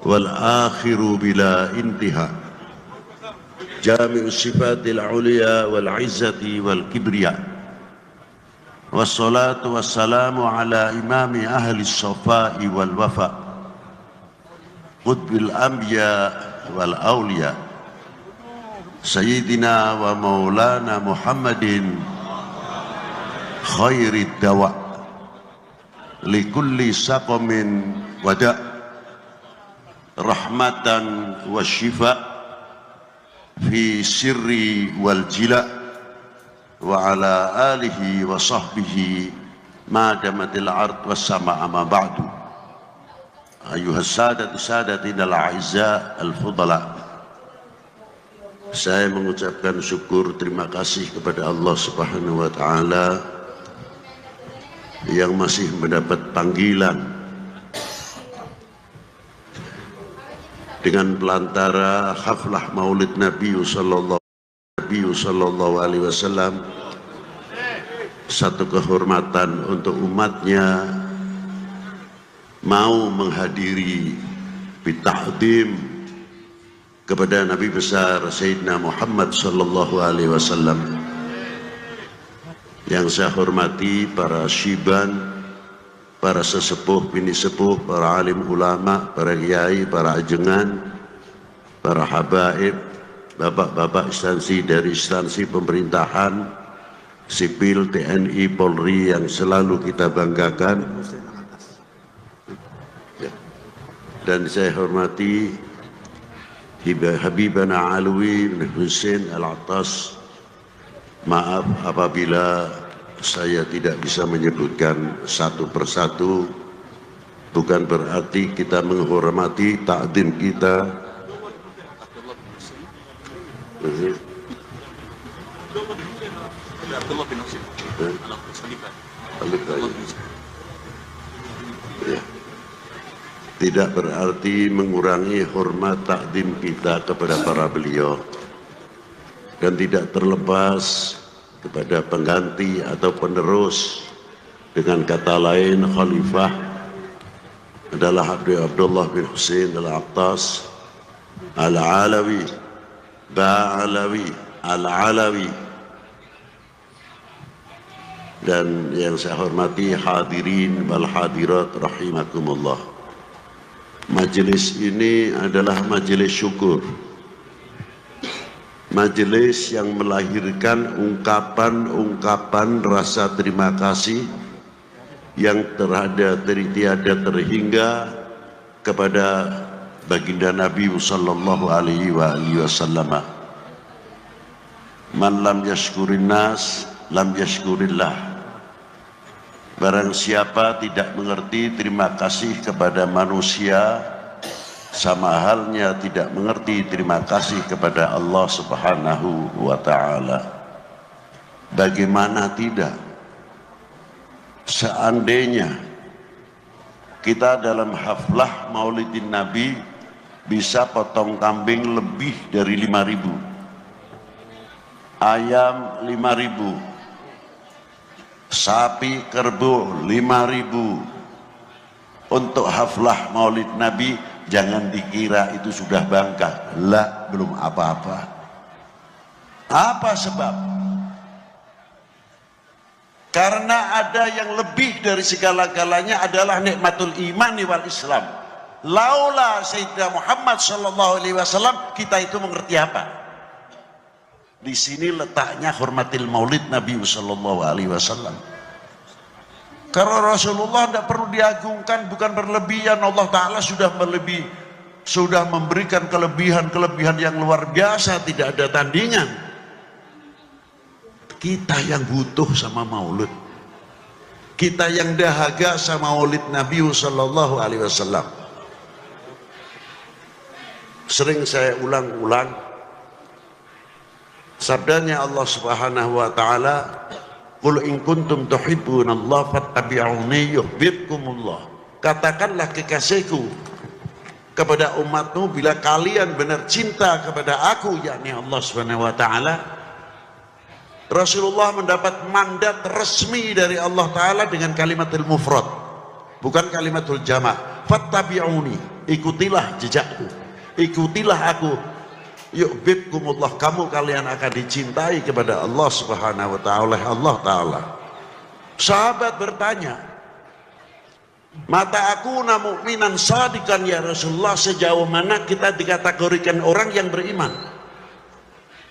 wal akhiru bila intiha, jami'u sifatil ulia wal izzati wal kibriya, wassalatu wassalamu ala imami ahli safai wal wafa, qutbil anbiya wal awliya, sayyidina wa maulana Muhammadin khairid dawa likulli saqamin wada, rahmatan wa shifa fi sirri wal jila, wa ala alihi wa sahbihi ma damatil ard was sama ma ba'du. Ayuhas sadatu sadatina al-a'izza al-fudala, saya mengucapkan syukur terima kasih kepada Allah Subhanahu wa taala yang masih mendapat panggilan dengan pelantara haflah Maulid Nabi sallallahu alaihi wasallam, satu kehormatan untuk umatnya mau menghadiri bita'zim kepada Nabi besar Sayyidina Muhammad sallallahu alaihi wasallam. Yang saya hormati para syiban, para sesepuh, bini sepuh, para alim ulama, para kiai, para ajengan, para habaib, bapak-bapak instansi dari instansi pemerintahan, sipil, TNI, Polri yang selalu kita banggakan. Dan saya hormati Habibana Alwi bin Husain Al-Attas. Maaf apabila saya tidak bisa menyebutkan satu persatu, bukan berarti kita menghormati takdim kita. Tidak berarti mengurangi hormat takdim kita kepada para beliau, dan tidak terlepas kepada pengganti atau penerus. Dengan kata lain, khalifah adalah Abdullah bin Husain Al-Attas Al-Alawi Ba'alawi Al-Alawi. Dan yang saya hormati hadirin wal hadirat rahimakumullah, majelis ini adalah majelis syukur, majelis yang melahirkan ungkapan-ungkapan rasa terima kasih yang tiada terhingga kepada baginda Nabi sallallahu alaihi wasallam. Man lam yashkurin nas lam yashkurillah. Barang siapa tidak mengerti terima kasih kepada manusia, sama halnya tidak mengerti terima kasih kepada Allah Subhanahu wa ta'ala. Bagaimana tidak? Seandainya kita dalam haflah Maulidin Nabi bisa potong kambing lebih dari 5.000, ayam 5.000, sapi kerbau 5.000 untuk haflah Maulid Nabi, jangan dikira itu sudah bangka. Lah, belum apa-apa. Apa sebab? Karena ada yang lebih dari segala-galanya adalah nikmatul iman wal Islam. Laula Sayyidina Muhammad sallallahu alaihi wasallam, kita itu mengerti apa? Di sini letaknya hormatil Maulid Nabi sallallahu alaihi wasallam. Karena Rasulullah tidak perlu diagungkan, bukan berlebihan. Allah Ta'ala sudah memberikan kelebihan-kelebihan yang luar biasa, tidak ada tandingan. Kita yang butuh sama maulid, kita yang dahaga sama maulid Nabi sallallahu alaihi wasallam. Sering saya ulang-ulang sabdanya Allah Subhanahu wa taala, qul in kuntum tuhibbunallaha fattabi'uni yuhibbukumullah. Katakanlah kekasihku kepada umatmu, bila kalian benar cinta kepada aku, yakni Allah Subhanahu wa taala. Rasulullah mendapat mandat resmi dari Allah taala dengan kalimatul mufrad, bukan kalimatul jama'. Fattabi'uni, ikutilah jejakku, ikutilah aku. Yuhibbukumullah, kalian akan dicintai kepada Allah Subhanahu wa ta'ala, oleh Allah Ta'ala. Sahabat bertanya, mata aku mu'minan sadikan ya Rasulullah, sejauh mana kita dikategorikan orang yang beriman?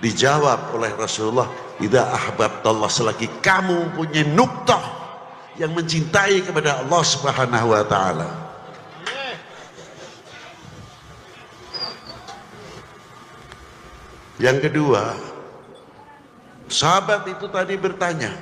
Dijawab oleh Rasulullah, idza ahbabtallah, selagi kamu punya nuktah yang mencintai kepada Allah Subhanahu wa ta'ala. Yang kedua, sahabat itu tadi bertanya,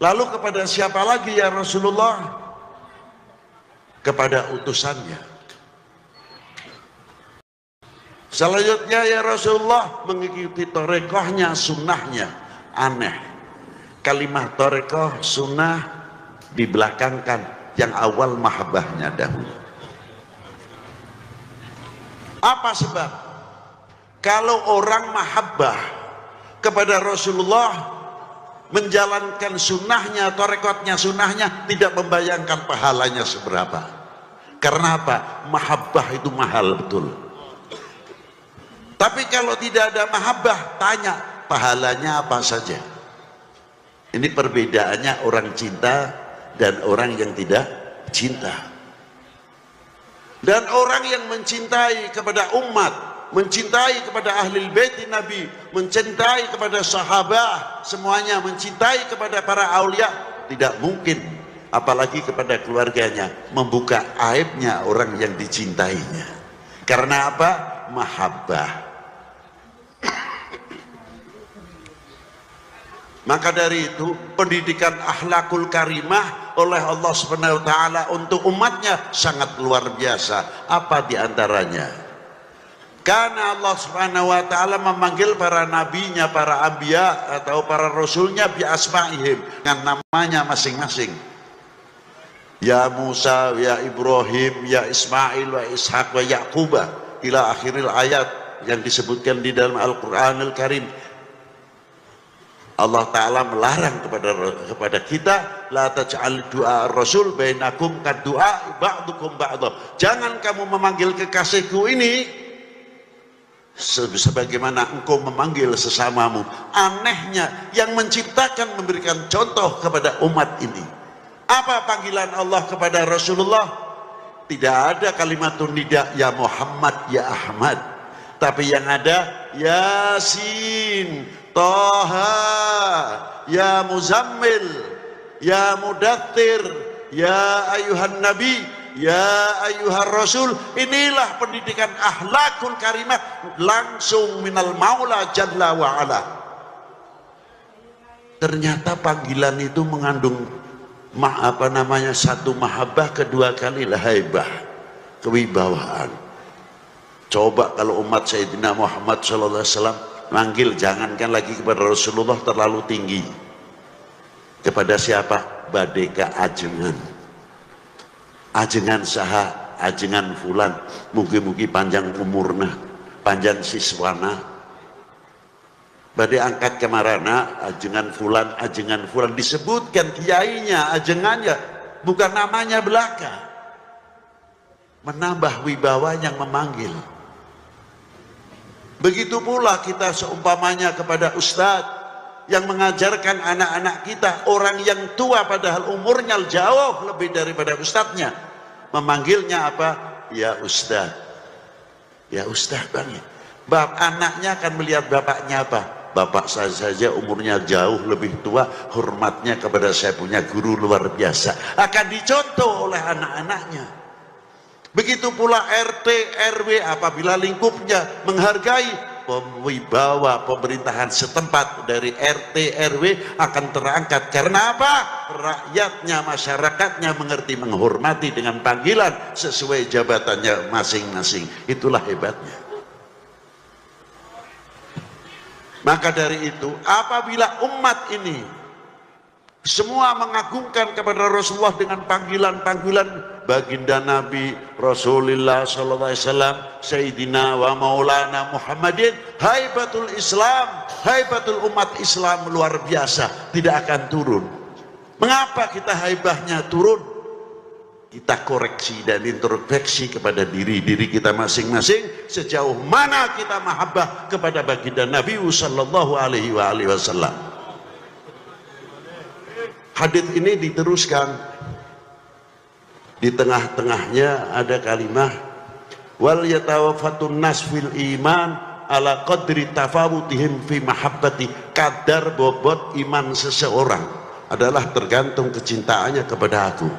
lalu kepada siapa lagi ya Rasulullah? Kepada utusannya. Selanjutnya ya Rasulullah, mengikuti torekohnya, sunnahnya. Aneh, kalimat torekoh, sunnah dibelakangkan, yang awal mahabbahnya dahulu. Apa sebab? Kalau orang mahabbah kepada Rasulullah, menjalankan sunnahnya, torekotnya, sunnahnya, tidak membayangkan pahalanya seberapa. Karena apa? Mahabbah itu mahal betul. Tapi kalau tidak ada mahabbah, tanya pahalanya apa saja. Ini perbedaannya orang cinta dan orang yang tidak cinta. Dan orang yang mencintai kepada umat, mencintai kepada ahli bait Nabi, mencintai kepada sahabat, semuanya mencintai kepada para aulia, tidak mungkin apalagi kepada keluarganya membuka aibnya orang yang dicintainya. Karena apa? Mahabbah. Maka dari itu pendidikan akhlakul karimah oleh Allah Subhanahu wa ta'ala untuk umatnya sangat luar biasa. Apa diantaranya? Karena Allah Subhanahu wa ta'ala memanggil para nabinya, para anbiya atau para rasulnya bi asma'ihim, dengan namanya masing-masing. Ya Musa, ya Ibrahim, ya Ismail, wa Ishaq, wa Yaqubah, ila akhiril ayat yang disebutkan di dalam Al-Quranul Karim. Allah Ta'ala melarang kepada kita, la taj'al du'a rasul bainakum kad du'a ba'dukum ba'dah. Jangan kamu memanggil kekasihku ini sebagaimana engkau memanggil sesamamu. Anehnya, yang menciptakan memberikan contoh kepada umat ini. Apa panggilan Allah kepada Rasulullah? Tidak ada kalimatun nida, ya Muhammad, ya Ahmad. Tapi yang ada, Yasin, Taha, ya Muzammil, ya Mudaththir, ya ayuhan Nabi, ya ayuhar Rasul. Inilah pendidikan akhlakul karimah langsung minal maula jalla wa ala. Ternyata panggilan itu mengandung satu mahabbah, kedua kali haibah, kewibawaan. Coba kalau umat Sayyidina Muhammad SAW manggil, jangankan lagi kepada Rasulullah terlalu tinggi. Kepada siapa? Badeka ajengan. Ajengan saha, ajengan fulan, mugi-mugi panjang umurna, panjang siswana. Badai angkat kemarana, ajengan fulan, disebutkan kiainya, ajengannya, bukan namanya belaka. Menambah wibawa yang memanggil. Begitu pula kita seumpamanya kepada ustadz yang mengajarkan anak-anak kita, orang yang tua padahal umurnya jauh lebih daripada ustadznya, memanggilnya apa? Ya ustadz, ya ustadz bang. Anaknya akan melihat bapaknya apa? Bapak saya saja umurnya jauh lebih tua, hormatnya kepada saya punya guru luar biasa, akan dicontoh oleh anak-anaknya. Begitu pula RT, RW apabila lingkupnya menghargai, wibawa pemerintahan setempat dari RT, RW akan terangkat. Karena apa? Rakyatnya, masyarakatnya mengerti, menghormati dengan panggilan sesuai jabatannya masing-masing. Itulah hebatnya. Maka dari itu, apabila umat ini semua mengagungkan kepada Rasulullah dengan panggilan-panggilan baginda Nabi Rasulullah sallallahu alaihi wasallam, Sayyidina wa Maulana Muhammadin, haibatul Islam, haibatul umat Islam luar biasa, tidak akan turun. Mengapa kita haibahnya turun? kita koreksi dan introspeksi kepada diri kita masing-masing, sejauh mana kita mahabbah kepada baginda Nabi sallallahu alaihi wasallam. Hadits ini diteruskan, di tengah-tengahnya ada kalimah wal yatawaffatun nas fil iman ala qadri tafawutihim fi mahabbati. Kadar bobot iman seseorang adalah tergantung kecintaannya kepada aku.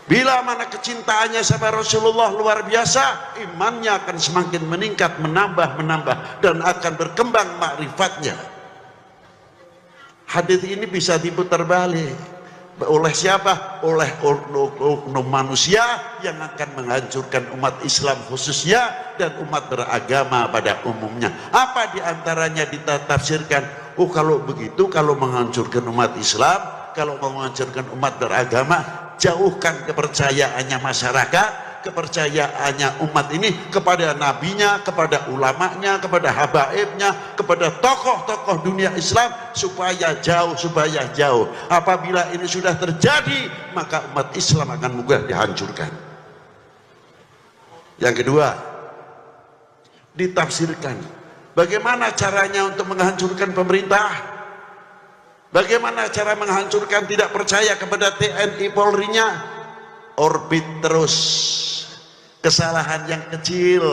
Bila mana kecintaannya sama Rasulullah luar biasa, imannya akan semakin meningkat, menambah, dan akan berkembang makrifatnya. Hadis ini bisa diputar balik. Oleh siapa? Oleh oknum manusia yang akan menghancurkan umat Islam khususnya dan umat beragama pada umumnya. Apa diantaranya ditafsirkan? Oh, kalau begitu, kalau menghancurkan umat Islam, kalau menghancurkan umat beragama, jauhkan kepercayaannya masyarakat, kepercayaannya umat ini kepada nabinya, kepada ulamanya, kepada habaibnya, kepada tokoh-tokoh dunia Islam, supaya jauh. Apabila ini sudah terjadi, maka umat Islam akan mudah dihancurkan. Yang kedua, ditafsirkan bagaimana caranya untuk menghancurkan pemerintah. Bagaimana cara menghancurkan tidak percaya kepada TNI Polri-nya? Orbit terus. Kesalahan yang kecil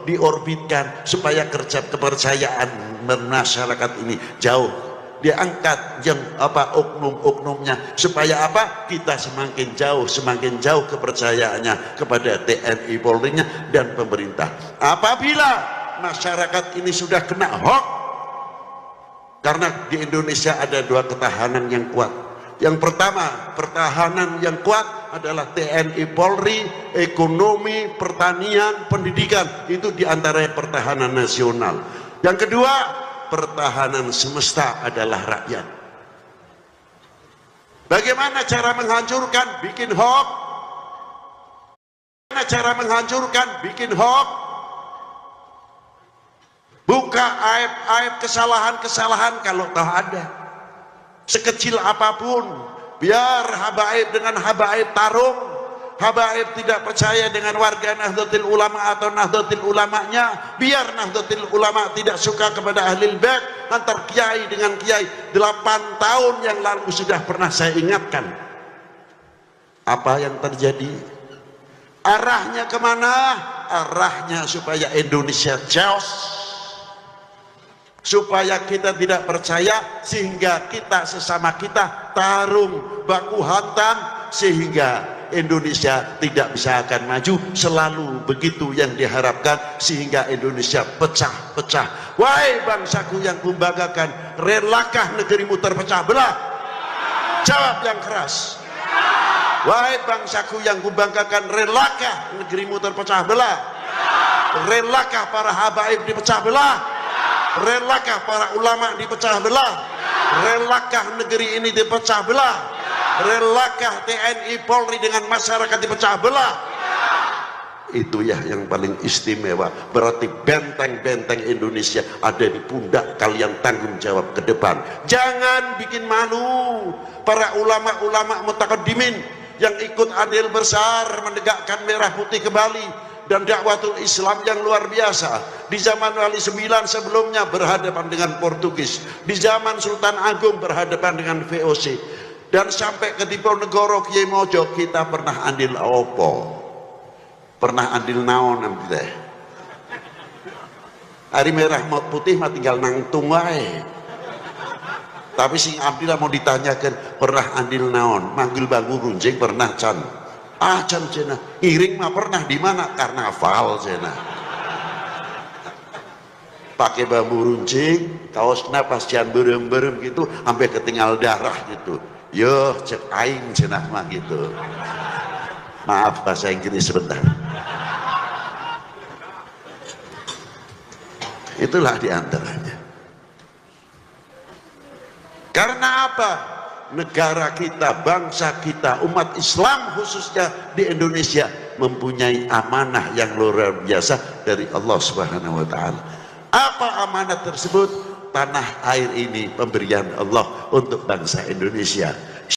diorbitkan supaya kepercayaan masyarakat ini jauh. Diangkat yang oknum-oknumnya supaya apa? Kita semakin jauh kepercayaannya kepada TNI Polri-nya dan pemerintah. Apabila masyarakat ini sudah kena hoax, karena di Indonesia ada dua ketahanan yang kuat. Yang pertama, pertahanan yang kuat adalah TNI Polri, ekonomi, pertanian, pendidikan. Itu diantara pertahanan nasional. Yang kedua, pertahanan semesta adalah rakyat. Bagaimana cara menghancurkan? Bikin hoax. Bagaimana cara menghancurkan? Bikin hoax. Buka aib-aib, kesalahan-kesalahan kalau tahu ada. Sekecil apapun, biar habaib dengan habaib tarung. Habaib tidak percaya dengan warga Nahdlatul Ulama atau Nahdlatul Ulamanya. Biar Nahdlatul Ulama tidak suka kepada Ahlul Bait. Antar kiai dengan kiai, 8 tahun yang lalu sudah pernah saya ingatkan. Apa yang terjadi? Arahnya kemana? Arahnya supaya Indonesia chaos, supaya kita tidak percaya, sehingga kita sesama kita tarung baku hantam, sehingga Indonesia tidak bisa akan maju. Selalu begitu yang diharapkan, sehingga Indonesia pecah-pecah. Wahai bangsaku yang kubanggakan, relakah negerimu terpecah belah? Jawab yang keras. Wahai bangsaku yang kubanggakan, relakah negerimu terpecah belah? Relakah para habaib dipecah belah? Relakah para ulama dipecah belah? Relakah negeri ini dipecah belah? Relakah TNI Polri dengan masyarakat dipecah belah? Itu ya yang paling istimewa. Berarti benteng-benteng Indonesia ada di pundak kalian, tanggung jawab ke depan. Jangan bikin malu para ulama-ulama mutakaddimin yang ikut adil besar menegakkan merah putih kembali dan dakwatul Islam yang luar biasa. Di zaman Wali IX sebelumnya berhadapan dengan Portugis, di zaman Sultan Agung berhadapan dengan VOC, dan sampai ke Diponegoro Kiai Mojo kita pernah andil opo, pernah andil naon kita. Hari merah putih mah tinggal nangtung wae. Tapi sing abdi mau ditanyakan pernah andil naon, manggil bangku runcing pernah can. Can cina, iring mah pernah di mana? Karnaval cina. Pakai bambu runcing, kaosnya pas cian berem-berem gitu, sampai ketinggal darah gitu. Yo cek aing cina mah gitu. Maaf bahasa Inggris sebentar. Itulah diantaranya. Karena apa? Negara kita, bangsa kita, umat Islam khususnya di Indonesia mempunyai amanah yang luar biasa dari Allah Subhanahu wa taala. Apa amanah tersebut? Tanah air ini pemberian Allah untuk bangsa Indonesia.